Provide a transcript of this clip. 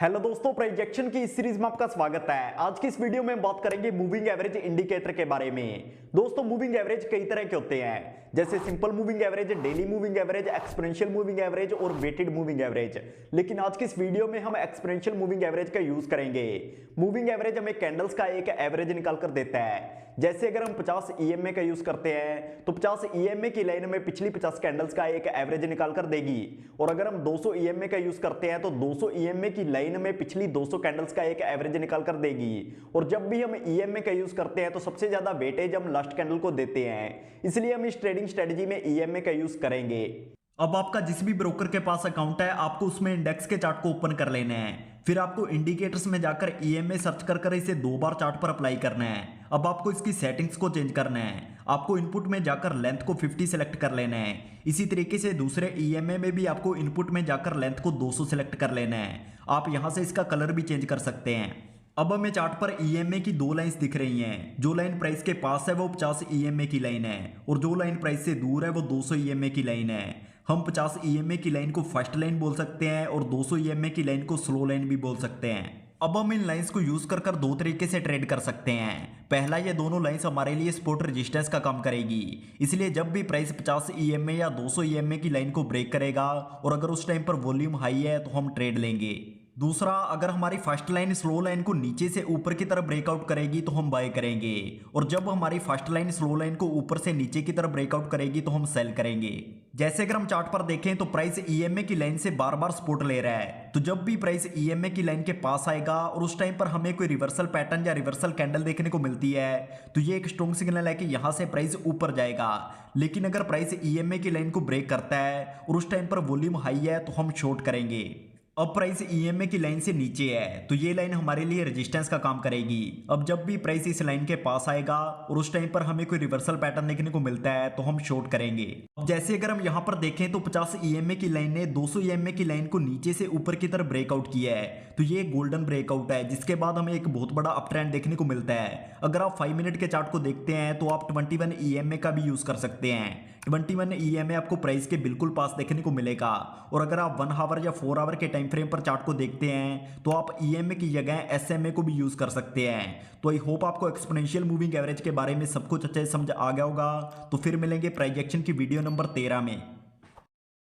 Hello दोस्तों, projection की इस सीरीज में आपका स्वागत है। आज की इस वीडियो में बात करेंगे मूविंग एवरेज इंडिकेटर के बारे में। दोस्तों, मूविंग एवरेज कई तरह के होते हैं, जैसे simple moving average, daily moving average, exponential moving average और वेटेड मूविंग एवरेज। लेकिन आज की इस वीडियो में हम एक्सपोनेंशियल मूविंग एवरेज का यूज करेंगे। मूविंग एवरेज हमें कैंडल्स का एक एवरेज निकाल कर देता है। जैसे अगर हम 50 ईएमए का यूज करते हैं तो 50 ईएमए की लाइन में पिछली 50 कैंडल्स का एक एवरेज निकाल कर देगी, और अगर हम 200 ईएमए का यूज करते हैं तो 200 ईएमए की लाइन में पिछली 200 कैंडल्स का एक एवरेज निकाल कर देगी। और जब भी हम ईएमए का यूज करते हैं तो सबसे ज्यादा वेटेज हम लास्ट कैंडल को देते हैं, इसलिए हम इस ट्रेडिंग स्ट्रेटजी में ईएमए का यूज करेंगे। अब आपका जिस भी ब्रोकर के पास अकाउंट है, आपको उसमें इंडेक्स के चार्ट को ओपन कर लेना है। फिर आपको इंडिकेटर्स में जाकर ईएमए सर्च कर इसे 2 बार चार्ट पर अप्लाई करना है। अब आपको इसकी सेटिंग्स को चेंज करना है। आपको इनपुट में जाकर लेंथ को 50 सेलेक्ट कर लेना है। इसी तरीके से दूसरे ईएमए में भी आपको इनपुट में जाकर लेंथ को 200 सेलेक्ट कर लेना है। आप यहां से इसका कलर भी चेंज कर सकते हैं। अब हमें चार्ट पर ईएमए की 2 लाइंस दिख रही हैं। जो लाइन प्राइस के पास है वो 50 ईएमए की लाइन है, और जो लाइन प्राइस से दूर है वो 200 ईएमए की लाइन है। हम 50 ईएमए की लाइन को फर्स्ट लाइन बोल सकते हैं और 200 ईएमए की लाइन को स्लो लाइन भी बोल सकते हैं। अब हम इन लाइंस को यूज कर 2 तरीके से ट्रेड कर सकते हैं। पहला, ये दोनों लाइंस हमारे लिए सपोर्ट रेजिस्टेंस का काम करेगी, इसलिए जब भी प्राइस 50 ईएमए या 200 ईएमए की लाइन को ब्रेक करेगा और अगर उस टाइम पर वॉल्यूम हाई है तो हम ट्रेड लेंगे। दूसरा, अगर हमारी फर्स्ट लाइन स्लो लाइन को नीचे से ऊपर की तरफ ब्रेकआउट करेगी तो हम बाय करेंगे, और जब हमारी फर्स्ट लाइन स्लो लाइन को ऊपर से नीचे की तरफ ब्रेकआउट करेगी तो हम सेल करेंगे। जैसे अगर हम चार्ट पर देखें तो प्राइस ईएमए की लाइन से बार बार सपोर्ट ले रहा है, तो जब भी प्राइस ईएमए की लाइन के पास आएगा और उस टाइम पर हमें कोई रिवर्सल पैटर्न या रिवर्सल कैंडल देखने को मिलती है तो ये एक स्ट्रॉन्ग सिग्नल है कि यहां से प्राइस ऊपर जाएगा। लेकिन अगर प्राइस ईएमए की लाइन को ब्रेक करता है और उस टाइम पर वॉल्यूम हाई है तो हम शॉर्ट करेंगे। अब प्राइस ईएमए की लाइन से नीचे है तो ये लाइन हमारे लिए रेजिस्टेंस का काम करेगी। अब जब भी प्राइस इस लाइन के पास आएगा और उस टाइम पर हमें कोई रिवर्सल पैटर्न देखने को मिलता है तो हम शॉर्ट करेंगे। अब जैसे अगर हम यहां पर देखें तो 50 ईएमए की लाइन ने 200 ईएमए की लाइन को नीचे से ऊपर की तरफ ब्रेकआउट किया है, तो ये गोल्डन ब्रेकआउट है, जिसके बाद हमें एक बहुत बड़ा अप ट्रेंड देखने को मिलता है। अगर आप 5 मिनट के चार्ट को देखते हैं तो आप 21 ईएमए का भी यूज कर सकते हैं। 21 ईएमए आपको प्राइस के बिल्कुल पास देखने को मिलेगा, और अगर आप 1 आवर या 4 आवर के टाइम फ्रेम पर चार्ट को देखते हैं तो आप ईएमए की जगह एसएमए को भी यूज कर सकते हैं। तो आई होप आपको एक्सपोनेंशियल मूविंग एवरेज के बारे में सब कुछ अच्छे से समझ आ गया होगा। तो फिर मिलेंगे प्राइजेक्शन की वीडियो नंबर 13 में।